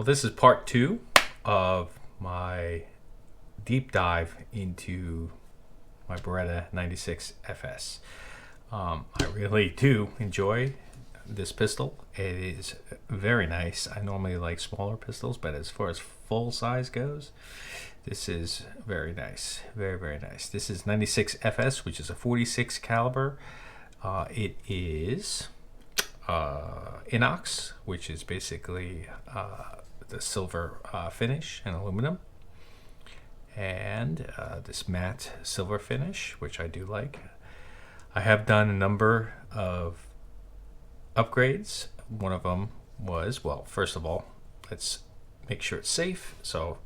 this is part 2 of my deep dive into my Beretta 96FS. I really do enjoy this pistol. It is very nice. I normally like smaller pistols, but as far as full size goes, this is very nice. Very, very nice. This is 96FS, which is a 46 caliber. It is inox, which is basically the silver finish and aluminum, and this matte silver finish, which I do like. I have done a number of upgrades. One of them was, well, first of all, let's make sure it's safe. So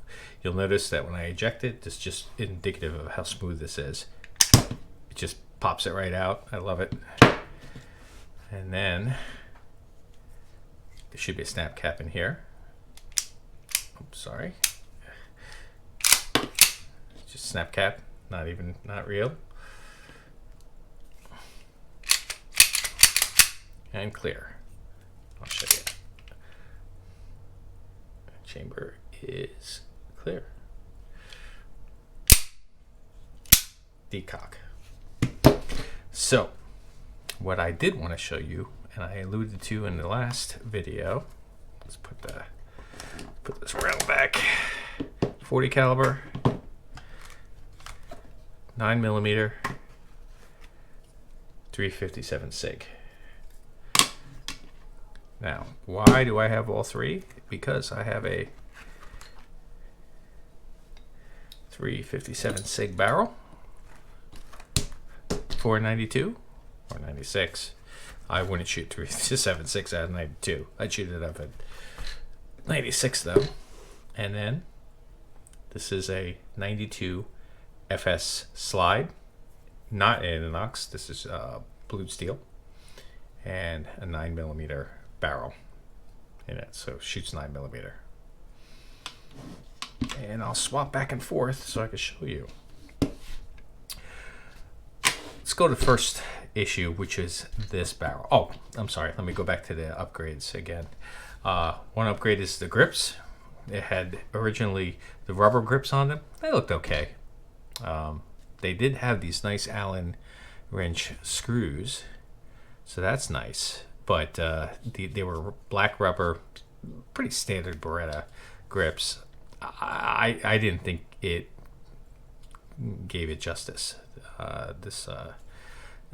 you'll notice that when I eject it, this is just indicative of how smooth this is. It just pops it right out. I love it. And then there should be a snap cap in here. Oops, sorry. Just snap cap, not real. And clear. I'll show you. Chamber is clear. Decock. So, what I did want to show you, and I alluded to in the last video, let's put this barrel back. 40 caliber, 9mm, 357 SIG. Now, why do I have all three? Because I have a 357 SIG barrel, 492 or 96. I wouldn't shoot 357 out of 92. I'd shoot it up at 96 though. And then this is a 92 FS slide, not an inox. This is blued steel, and a 9mm barrel in it, so it shoots 9mm. And I'll swap back and forth so I can show you. Let's go to the first issue, which is this barrel. Oh, I'm sorry. Let me go back to the upgrades again. One upgrade is the grips. It had originally the rubber grips on them. They looked okay. They did have these nice Allen wrench screws, so that's nice. But they were black rubber, pretty standard Beretta grips. I didn't think it gave it justice, this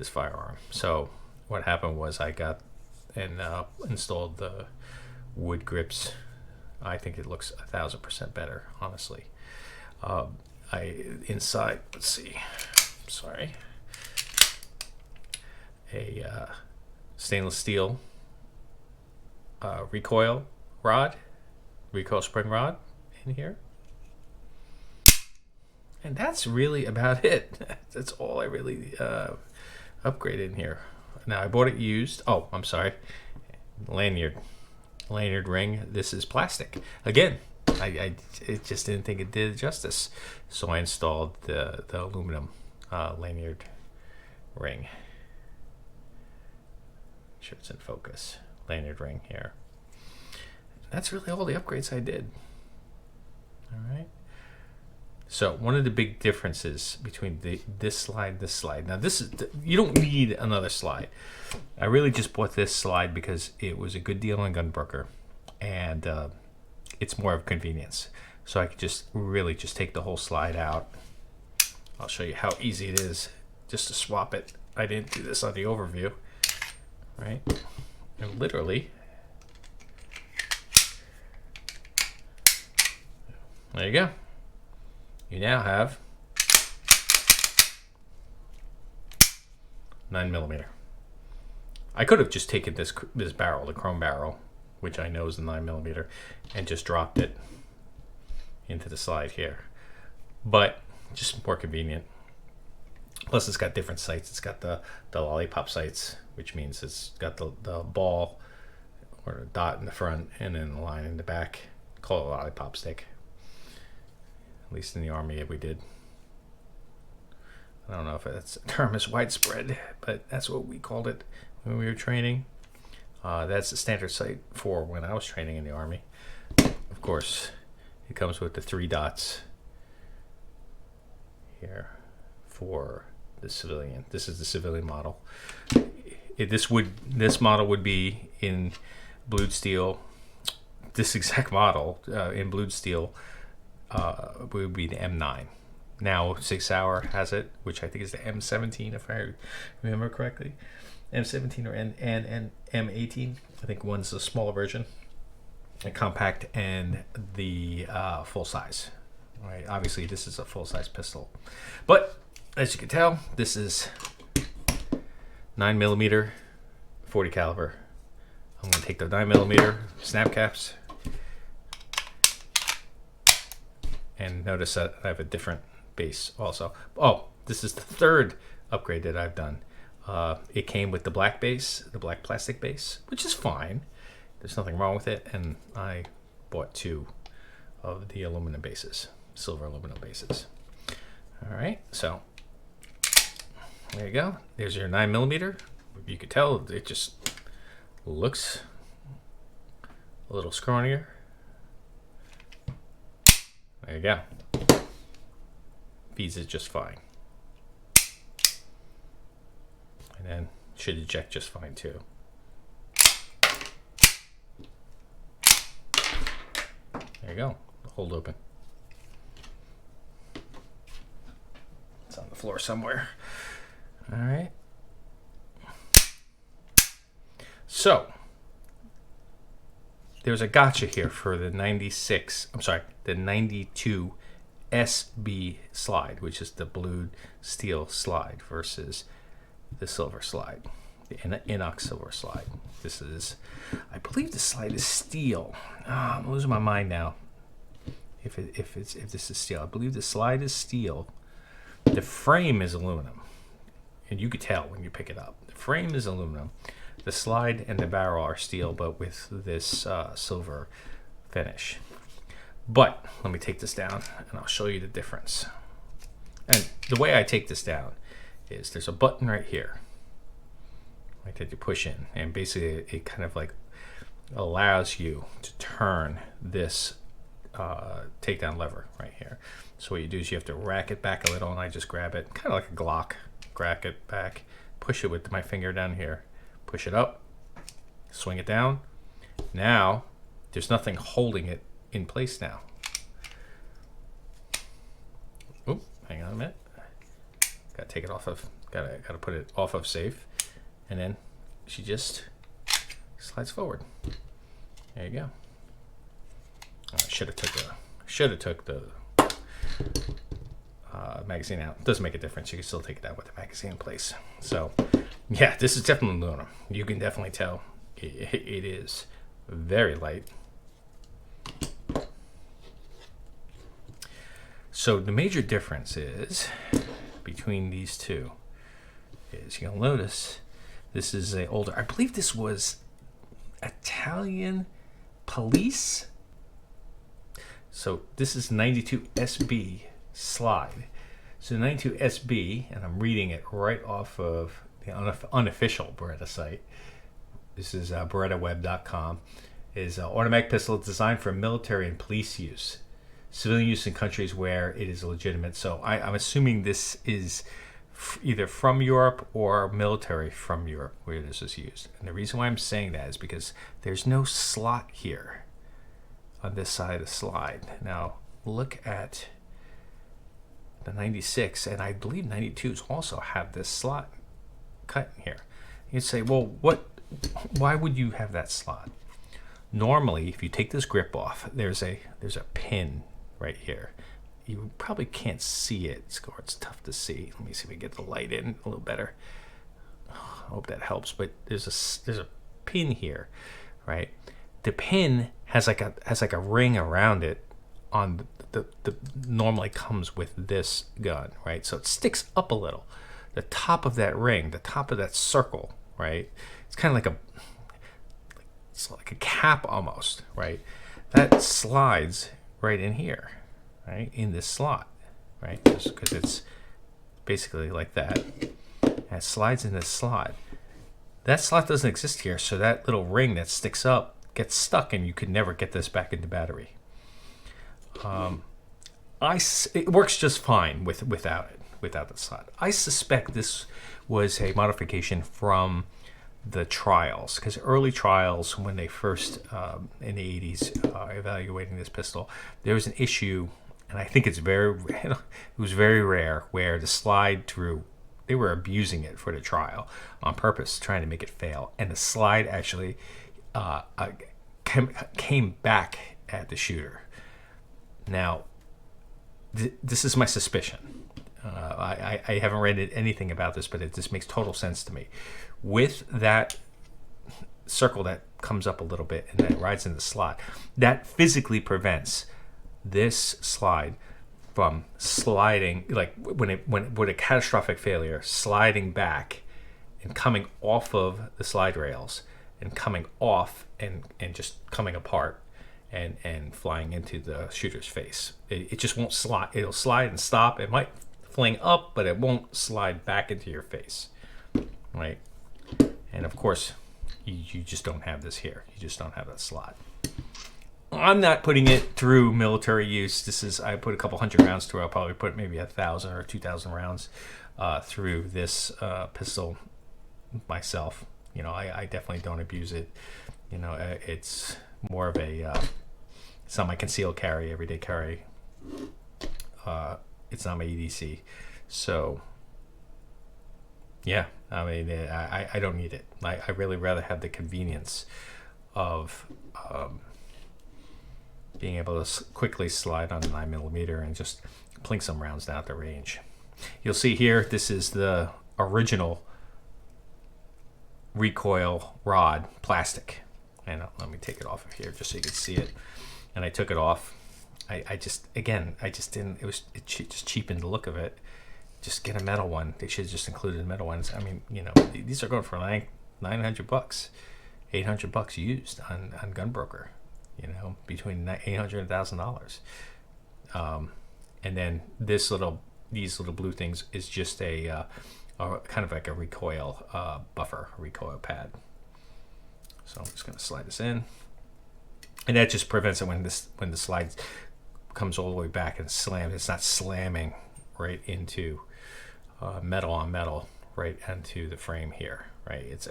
firearm. So what happened was I got and installed the wood grips. I think it looks 1000% better, honestly. Inside, let's see, sorry, a stainless steel recoil spring rod in here, and that's really about it. That's all I really upgraded in here. Now I bought it used. Oh, I'm sorry, lanyard ring. This is plastic again. I just didn't think it did justice, so I installed the aluminum lanyard ring. Sure it's in focus. Lanyard ring here. That's really all the upgrades I did. All right. So one of the big differences between this slide. Now this is you don't need another slide. I really just bought this slide because it was a good deal on Gunbroker, and it's more of convenience. So I could just take the whole slide out. I'll show you how easy it is just to swap it. I didn't do this on the overview. Right, and literally, there you go. You now have 9mm. I could have just taken this barrel, the chrome barrel, which I know is the 9mm, and just dropped it into the slide here, but just more convenient. Plus, it's got different sights. It's got the lollipop sights, which means it's got the ball or a dot in the front and then a line in the back. Call it a lollipop stick. At least in the Army, we did. I don't know if that term is widespread, but that's what we called it when we were training. That's the standard sight for when I was training in the Army. Of course, it comes with the 3 dots here for the civilian. This is the civilian model. This model would be in blued steel. This exact model in blued steel would be the M9. Now 6 Hour has it, which I think is the M17 if I remember correctly. M17 or and M18. I think one's the smaller version, a compact, and the full size. Right. Obviously, this is a full size pistol, but as you can tell, this is 9mm, 40 caliber. I'm going to take the 9mm snap caps, and notice that I have a different base also. Oh, this is the 3rd upgrade that I've done. It came with the black base, the black plastic base, which is fine. There's nothing wrong with it, and I bought 2 of the aluminum bases, silver aluminum bases. All right, so there you go. There's your 9mm. You could tell it just looks a little scrawnier. There you go. Feeds it just fine. And then should eject just fine too. There you go. Hold open. It's on the floor somewhere. All right. So there's a gotcha here for the 92 SB slide, which is the blued steel slide versus the silver slide, the inox silver slide. This is, I believe the slide is steel. I'm losing my mind now. If this is steel, I believe the slide is steel. The frame is aluminum, and you could tell when you pick it up. The frame is aluminum. The slide and the barrel are steel, but with this silver finish. But let me take this down, and I'll show you the difference. And the way I take this down is there's a button right here, like that you push in, and basically it kind of like allows you to turn this takedown lever right here. So what you do is you have to rack it back a little, and I just grab it, kind of like a Glock, rack it back, push it with my finger down here, push it up, swing it down. Now there's nothing holding it in place now. Oop, hang on a minute. Gotta take it off of, gotta put it off of safe, and then she just slides forward. There you go. I should have took the magazine out. Doesn't make a difference. You can still take it out with the magazine in place. So yeah, this is definitely aluminum. You can definitely tell it is very light. So the major difference is between these two is you'll notice this is a older, I believe this was Italian police. So this is 92 SB slide. So 92 SB, and I'm reading it right off of the unofficial Beretta site. This is berettaweb.com. Is an automatic pistol designed for military and police use, civilian use in countries where it is legitimate. So I'm assuming this is either from Europe or military from Europe where this is used. And the reason why I'm saying that is because there's no slot here on this side of the slide. Now look at the 96, and I believe 92s also have this slot cut in here. You'd say, well, why would you have that slot? Normally, if you take this grip off, there's a pin right here. You probably can't see it. It's tough to see. Let me see if we get the light in a little better. I hope that helps. But there's a pin here, right? The pin has like a ring around it on the normally comes with this gun, right? So it sticks up a little. The top of that ring, the top of that circle, right? It's kind of like a cap almost, right? That slides right in here, right? In this slot, right? Just because it's basically like that. And it slides in this slot. That slot doesn't exist here, so that little ring that sticks up gets stuck, and you could never get this back into battery. It works just fine without the slot. I suspect this was a modification from the trials, because early trials, when they first in the 80s evaluating this pistol, there was an issue, and I think it was very rare, where the slide through, they were abusing it for the trial on purpose, trying to make it fail, and the slide actually came back at the shooter. Now, this is my suspicion. I haven't read anything about this, but it just makes total sense to me. With that circle that comes up a little bit and then rides in the slot, that physically prevents this slide from sliding, like when a catastrophic failure, sliding back and coming off of the slide rails and coming off and just coming apart and flying into the shooter's face. It just won't slide. It'll slide and stop. It might fling up, but it won't slide back into your face, right? And of course, you just don't have this here. You just don't have that slot. I'm not putting it through military use. I put a couple hundred rounds through. I'll probably put maybe 1,000 or 2,000 rounds through this pistol myself. You know, I definitely don't abuse it. You know, it's more of a it's not my concealed carry, everyday carry. It's not my EDC. So yeah, I mean, I don't need it. I really rather have the convenience of being able to quickly slide on a 9mm and just plink some rounds down at the range. You'll see here, this is the original recoil rod, plastic. And let me take it off of here just so you can see it. And I took it off. I just didn't, it just cheapened the look of it. Just get a metal one. They should have just included metal ones. I mean, you know, these are going for $900, $800 used on Gunbroker. You know, between $800 and $1,000. And then these little blue things is just a kind of like a recoil buffer, recoil pad. So I'm just going to slide this in, and that just prevents it when the slide comes all the way back and slams. It's not slamming right into metal on metal right into the frame here, right? It's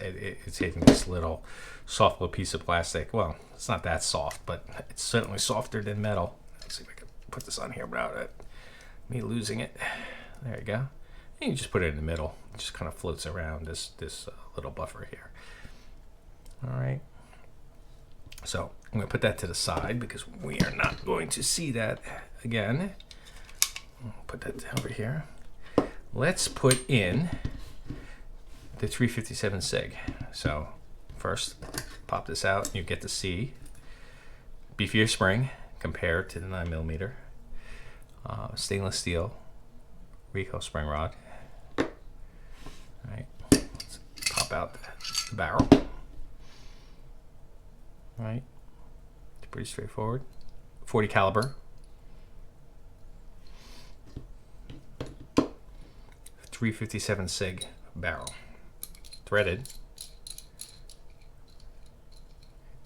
hitting this little soft little piece of plastic. Well, it's not that soft, but it's certainly softer than metal. Let's see if I can put this on here without me losing it. There you go. And you just put it in the middle. It just kind of floats around this little buffer here. All right. So I'm going to put that to the side because we are not going to see that again. I'll put that over here. Let's put in the 357 SIG. So first, pop this out and you get to see beefier spring compared to the 9mm. Stainless steel recoil spring rod. All right, let's pop out the barrel. All right, it's pretty straightforward. 40 caliber. 357 SIG barrel. Threaded.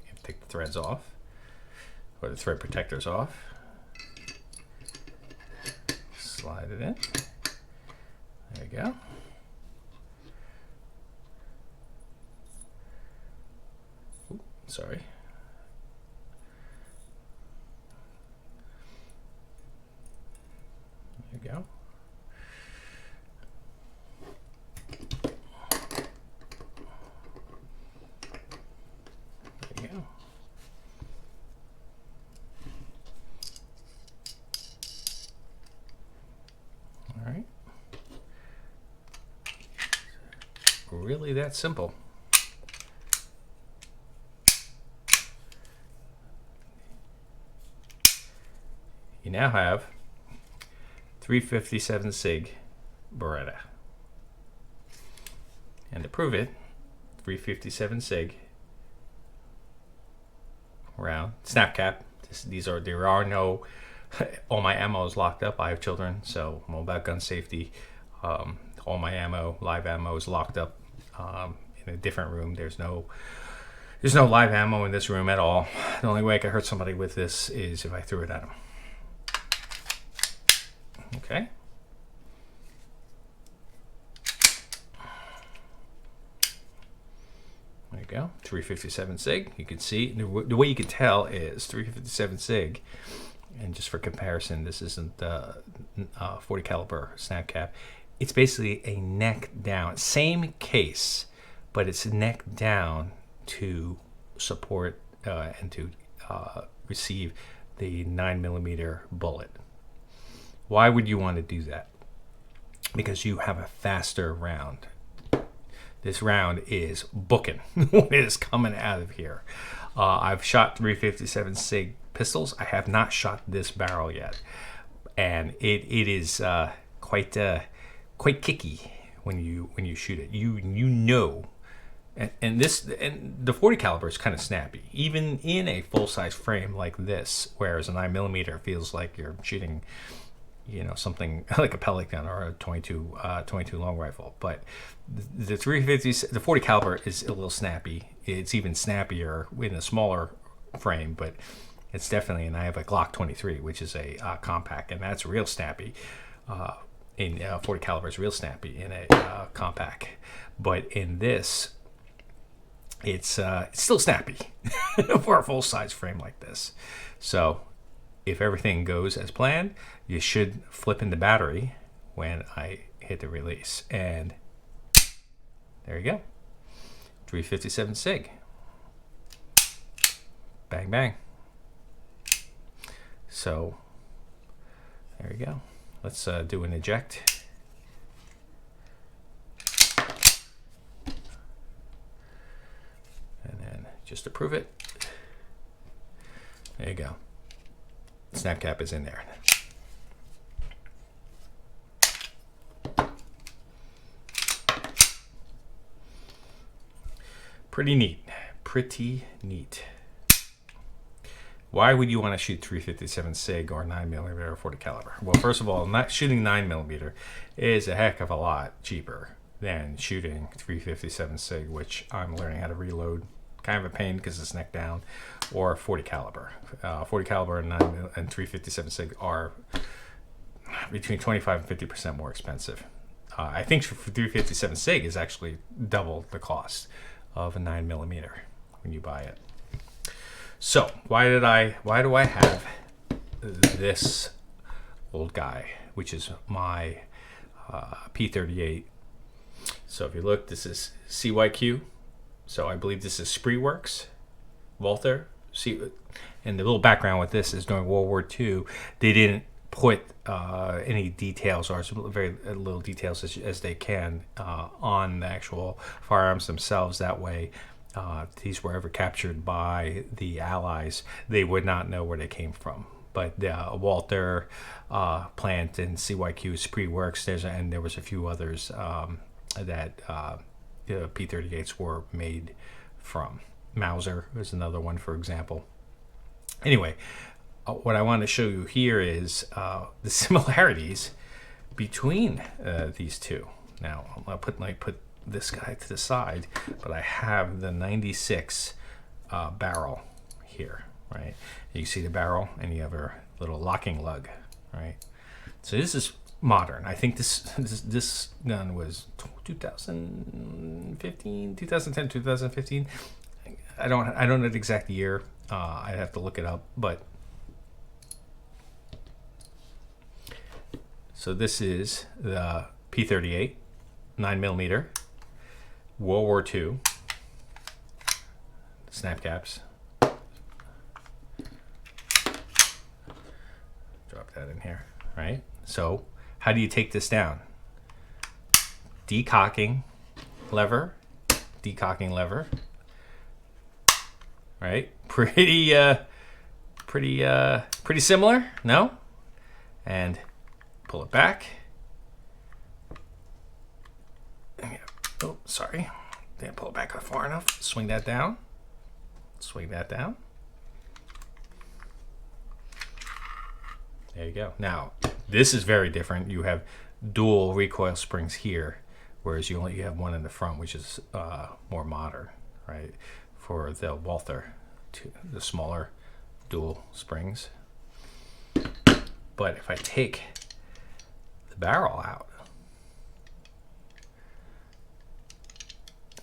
You take the threads off, or the thread protectors off. Slide it in. There you go. Ooh, sorry. There you go. There you go. All right. Really that simple. You now have 357 SIG Beretta. And to prove it, 357 SIG round snap cap. There are no, all my ammo is locked up. I have children, so I'm all about gun safety. All my ammo, live ammo, is locked up in a different room. There's no live ammo in this room at all. The only way I could hurt somebody with this is if I threw it at them. Okay. There you go, 357 SIG. You can see, the way you can tell is 357 SIG, and just for comparison, this isn't the 40 caliber snap cap. It's basically a neck down, same case, but it's neck down to support and to receive the 9mm bullet. Why would you want to do that? Because you have a faster round. This round is booking when it is coming out of here. I've shot 357 SIG pistols. I have not shot this barrel yet, and it is quite kicky when you shoot it. You know, and the 40 caliber is kind of snappy, even in a full size frame like this, whereas a 9mm feels like you're shooting, you know, something like a pellet gun or a 22 long rifle. But the 350, the 40 caliber is a little snappy. It's even snappier in a smaller frame, but it's definitely, and I have a Glock 23, which is a compact, and that's real snappy. In 40 caliber is real snappy in a compact, but in this, it's still snappy for a full size frame like this. So if everything goes as planned, you should flip in the battery when I hit the release. And there you go. 357 SIG. Bang, bang. So there you go. Let's do an eject. And then just to prove it, there you go. Snap cap is in there. Pretty neat. Pretty neat. Why would you want to shoot 357 SIG or 9mm or 40 caliber? Well, first of all, not shooting 9mm is a heck of a lot cheaper than shooting 357 SIG, which I'm learning how to reload. Kind of a pain because it's neck down, or 40 caliber. 40 caliber and 357 SIG are between 25 and 50% more expensive. I think for 357 SIG is actually double the cost of a 9mm when you buy it. So why do I have this old guy, which is my P38? So if you look, this is CYQ. So I believe this is Spreeworks, Walther. See, and the little background with this is during World War II, they didn't put any details, or very little details as they can on the actual firearms themselves. That way, these were ever captured by the Allies, they would not know where they came from. But Walther plant and CYQ Spreeworks, and there was a few others that the P38s were made from. Mauser is another one, for example. Anyway, what I want to show you here is the similarities between these two. Now, I'll put this guy to the side, but I have the 96 barrel here, right? You see the barrel, and you have a little locking lug, right? So this is modern. I think this gun was 2015, 2010, 2015. I don't know the exact year. I'd have to look it up, but so this is the P38, 9mm, World War II, snap caps. Drop that in here, right? So how do you take this down? Decocking lever, right? Pretty similar, no? And pull it back. Oh, sorry. Didn't pull it back far enough. Swing that down. There you go. Now, this is very different. You have dual recoil springs here, whereas you have one in the front, which is more modern, right? For the Walther, the smaller dual springs. But if I take barrel out.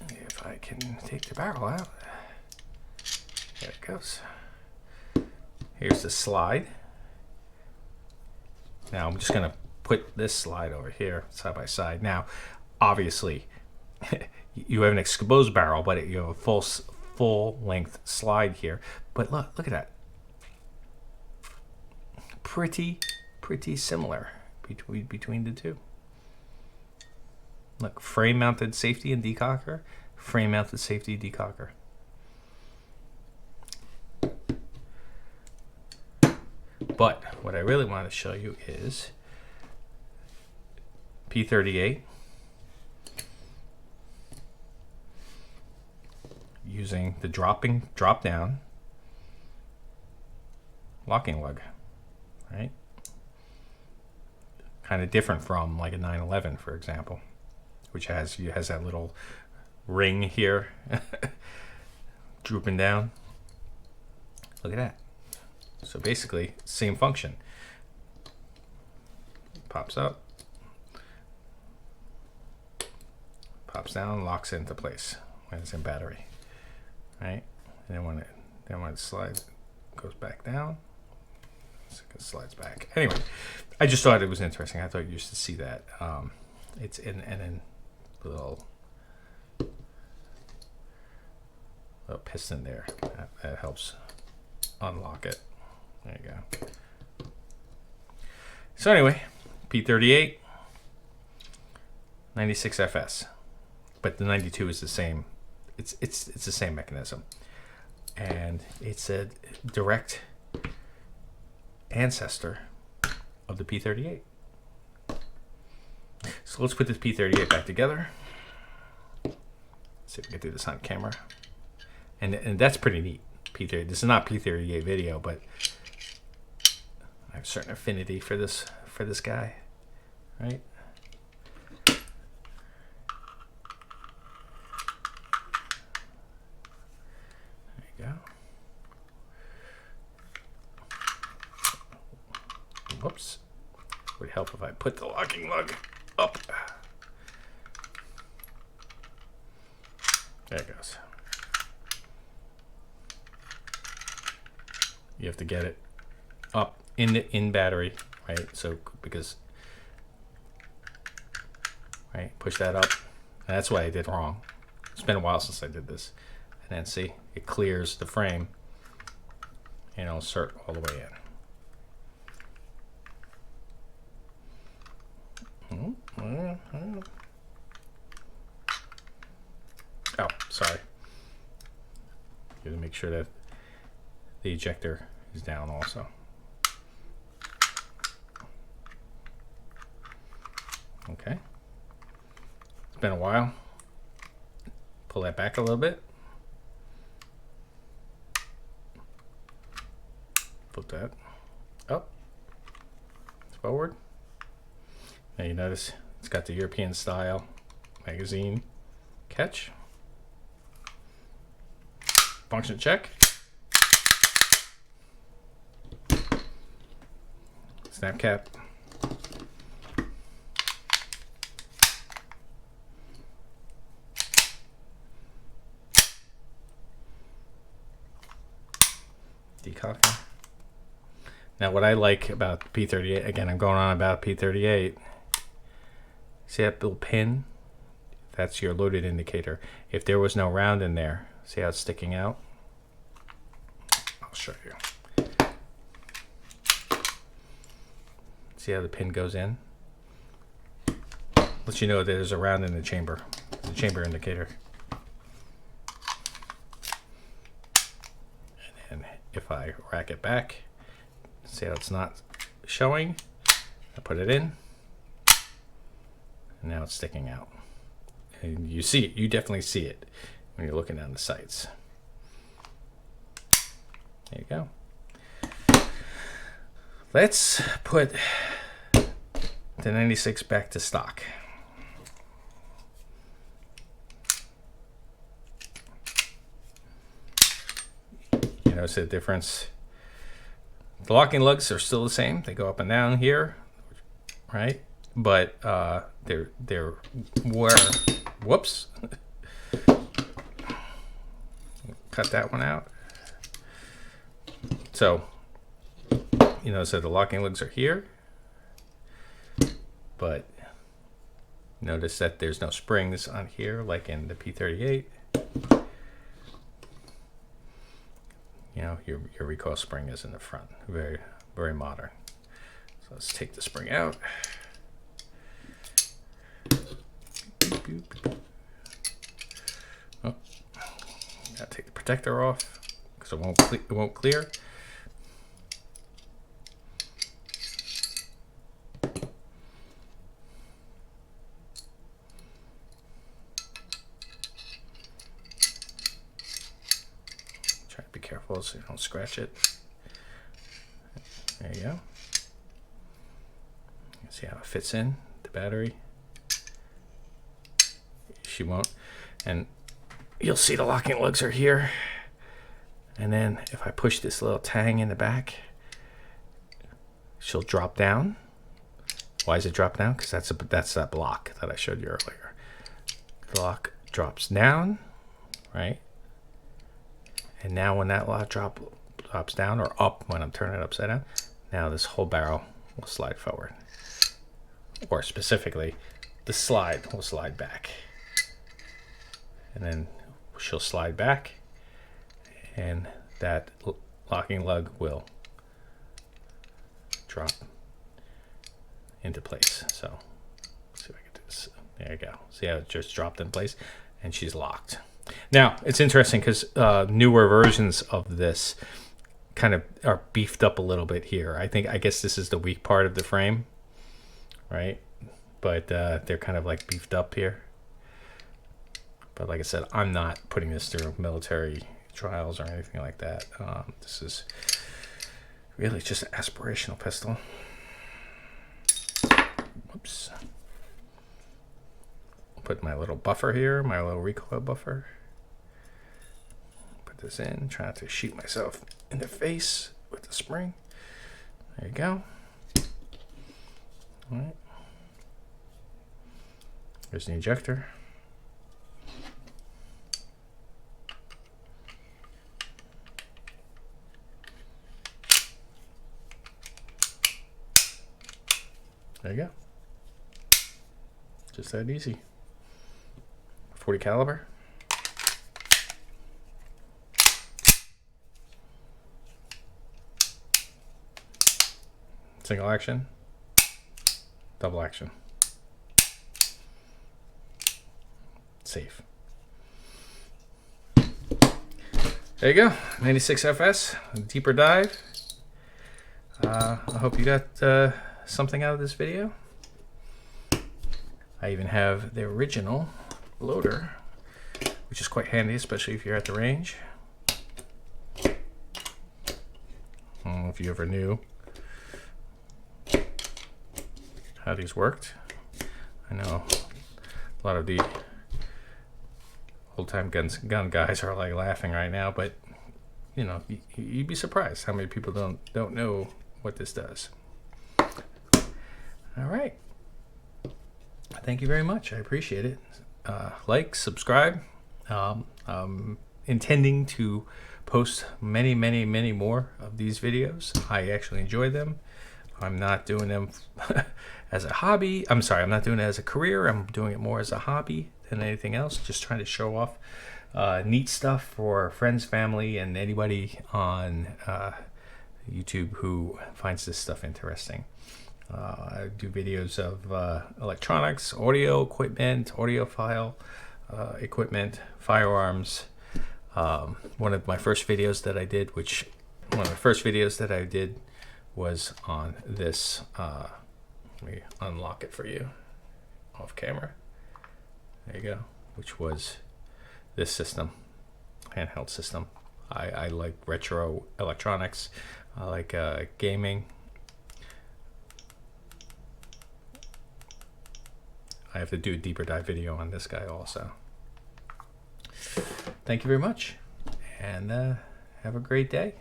If I can take the barrel out, there it goes. Here's the slide. Now I'm just going to put this slide over here side by side. Now, obviously, you have an exposed barrel, but you have a full length slide here. But look at that. Pretty similar between the two. Look, frame mounted safety and decocker, frame mounted safety decocker. But what I really want to show you is P38 using the drop down locking lug, right? Kind of different from like a 911, for example, which has that little ring here drooping down. Look at that. So basically, same function. Pops up, pops down, locks into place when it's in battery, right? And then when it slides, goes back down, it slides back. Anyway, I just thought it was interesting. I thought you used to see that. It's in little piston there that helps unlock it. There you go. So anyway, P38, 96FS, but the 92 is the same. It's the same mechanism, and it's a direct ancestor of the P38. So let's put this P38 back together. Let's see if we can do this on camera, and that's pretty neat. P30. This is not P38 video, but I have a certain affinity for this guy, right? There you go. Whoops. Would help if I put the locking lug up. There it goes. You have to get it up in battery, right? So because, right, push that up. And that's what I did wrong. It's been a while since I did this. And then see, it clears the frame and it'll insert all the way in. Oh, sorry. You have to make sure that the ejector is down also. Okay. It's been a while. Pull that back a little bit. Put that up. Forward. Now you notice it's got the European style magazine catch. Function check. Snap cap. Decocker. Now what I like about P38, again I'm going on about P38, see that little pin? That's your loaded indicator. If there was no round in there, see how it's sticking out? I'll show you. See how the pin goes in? Lets you know that there's a round in the chamber indicator. And then if I rack it back, see how it's not showing? I put it in, and now it's sticking out. And you see it, you definitely see it when you're looking down the sights. There you go. Let's put the 96 back to stock. You notice the difference. The locking lugs are still the same. They go up and down here, right? but there were, whoops, cut that one out. So you notice that the locking lugs are here, but notice that there's no springs on here like in the P38. You know, your recoil spring is in the front. Very, very modern. So let's take the spring out. Oh, gotta take the protector off because it won't clear. Try to be careful so you don't scratch it. There you go. See how it fits in the battery. She won't, and you'll see the locking lugs are here. And then if I push this little tang in the back, she'll drop down. Why does it drop down? Because that's that block that I showed you earlier. The lock drops down, right? And now when that lock drops down or up when I'm turning it upside down, now this whole barrel will slide forward. Or specifically, the slide will slide back. And then she'll slide back, and that locking lug will drop into place. So let's see if I can do this. There you go. See how it just dropped in place, and she's locked. Now it's interesting because newer versions of this kind of are beefed up a little bit here. I guess this is the weak part of the frame, right? But they're kind of like beefed up here. But like I said, I'm not putting this through military trials or anything like that. This is really just an aspirational pistol. Whoops. Put my little buffer here, my little recoil buffer. Put this in, try not to shoot myself in the face with the spring. There you go. All right. Here's the injector. There you go. Just that easy. 40 caliber. Single action. Double action. Safe. There you go. 96FS. A deeper dive. I hope you got something out of this video. I even have the original loader, which is quite handy, especially if you're at the range. I don't know if you ever knew how these worked. I know a lot of the old-time gun guys are like laughing right now, but you know, you'd be surprised how many people don't know what this does. All right. Thank you very much. I appreciate it. Like, subscribe. I'm intending to post many more of these videos. I actually enjoy them. I'm not doing them as a hobby. I'm sorry, I'm not doing it as a career. I'm doing it more as a hobby than anything else. Just trying to show off neat stuff for friends, family, and anybody on YouTube who finds this stuff interesting. I do videos of electronics, audio equipment, audiophile equipment, firearms. One of my first videos that I did, was on this. Let me unlock it for you off camera. There you go. Which was this system, handheld system. I like retro electronics. I like gaming. I have to do a deeper dive video on this guy also. Thank you very much, and have a great day.